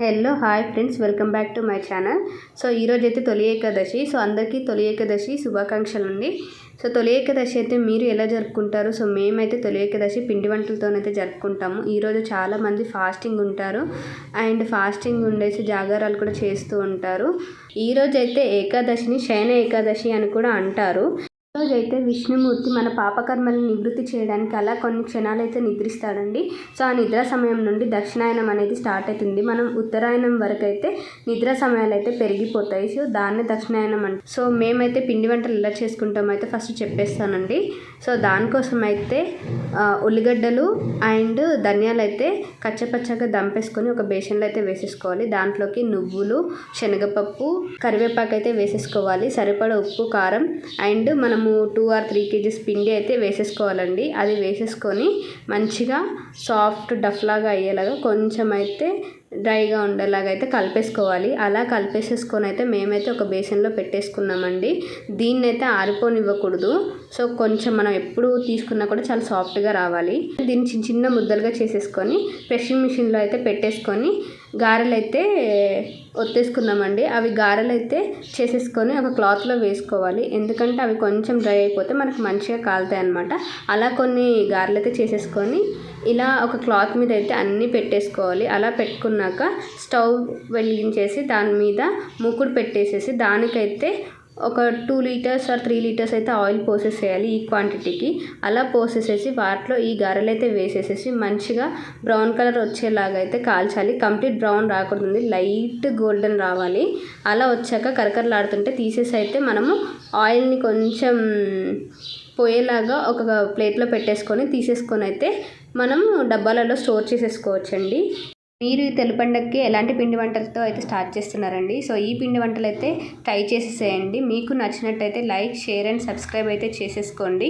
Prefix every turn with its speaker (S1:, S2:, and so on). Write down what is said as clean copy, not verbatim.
S1: Hello hi friends, welcome back to my channel. So ఈరోజు అయితే తొలి ఏకాదశి. సో అందరికీ తొలి ఏకాదశి శుభాకాంక్షలు అండి. సో తొలి ఏకాదశి అయితే మీరు ఎలా జరుపుకుంటారు? సో మేమైతే తొలి ఏకాదశి పిండి వంటలతోనైతే జరుపుకుంటాము. ఈరోజు చాలామంది ఫాస్టింగ్ ఉంటారు అండ్ ఫాస్టింగ్ ఉండేసి జాగారాలు కూడా చేస్తూ ఉంటారు. ఈరోజు అయితే ఏకాదశిని శయన ఏకాదశి అని కూడా అంటారు. ఈరోజైతే విష్ణుమూర్తి మన పాపకర్మలను నివృత్తి చేయడానికి అలా కొన్ని క్షణాలు అయితే నిద్రిస్తాడండి. సో ఆ నిద్ర సమయం నుండి దక్షిణాయనం అనేది స్టార్ట్ అవుతుంది. మనం ఉత్తరాయణం వరకు అయితే నిద్ర సమయాలు అయితే పెరిగిపోతాయి. సో దాన్ని దక్షిణాయనం అంటే. సో మేమైతే పిండి వంటలు ఎలా చేసుకుంటామో అయితే ఫస్ట్ చెప్పేస్తానండి. సో దానికోసం అయితే ఉల్లిగడ్డలు అండ్ ధనియాలు అయితే కచ్చపచ్చగా దంపేసుకొని ఒక బేషన్లో అయితే వేసేసుకోవాలి. దాంట్లోకి నువ్వులు, శనగపప్పు, కరివేపాకు అయితే వేసేసుకోవాలి. సరిపడ ఉప్పు, కారం అండ్ మనము 2 or 3 kgs పిండి అయితే వేసేసుకోవాలండి. అది వేసేసుకొని మంచిగా సాఫ్ట్ డఫ్ లాగా అయ్యేలాగా కొంచెం అయితే డ్రైగా ఉండేలాగా అయితే కలిపేసుకోవాలి. అలా కలిపేసేసుకొని అయితే మేమైతే ఒక బేసన్లో పెట్టేసుకున్నామండి. దీన్ని అయితే ఆరిపోనివ్వకూడదు. సో కొంచెం మనం ఎప్పుడు తీసుకున్నా కూడా చాలా సాఫ్ట్గా రావాలి. దీన్ని చిన్న చిన్న ముద్దలుగా చేసేసుకొని ప్రెషింగ్ మిషన్లో అయితే పెట్టేసుకొని గారెలు అయితే ఒత్తేసుకుందామండి. అవి గారెలు అయితే చేసేసుకొని ఒక క్లాత్లో వేసుకోవాలి. ఎందుకంటే అవి కొంచెం డ్రై అయిపోతే మనకు మంచిగా కాలుతాయి అన్నమాట. అలా కొన్ని గారెలు అయితే చేసేసుకొని ఇలా ఒక క్లాత్ మీద అయితే అన్నీ పెట్టేసుకోవాలి. అలా పెట్టుకున్నాక స్టవ్ వెలిగించేసి దాని మీద మూకుడు పెట్టేసేసి దానికైతే ఒక 2 liters or 3 liters అయితే ఆయిల్ పోసేసేయాలి ఈ క్వాంటిటీకి. అలా పోసేసేసి వాటిలో ఈ గారెలు అయితే వేసేసేసి మంచిగా బ్రౌన్ కలర్ వచ్చేలాగా అయితే కాల్చాలి. కంప్లీట్ బ్రౌన్ రాకూడదు, లైట్ గోల్డెన్ రావాలి. అలా వచ్చాక కరకరలాడుతుంటే తీసేసి అయితే మనము ఆయిల్ని కొంచెం పోయేలాగా ఒక ప్లేట్లో పెట్టేసుకొని తీసేసుకొని అయితే మనం డబ్బాలలో స్టోర్ చేసేసుకోవచ్చండి. మీరు ఈ తెలు పండగకి ఎలాంటి పిండి వంటలతో అయితే స్టార్ట్ చేస్తున్నారండి? సో ఈ పిండి వంటలు అయితే ట్రై చేసేసేయండి. మీకు నచ్చినట్టయితే లైక్, షేర్ అండ్ సబ్స్క్రైబ్ అయితే చేసేసుకోండి.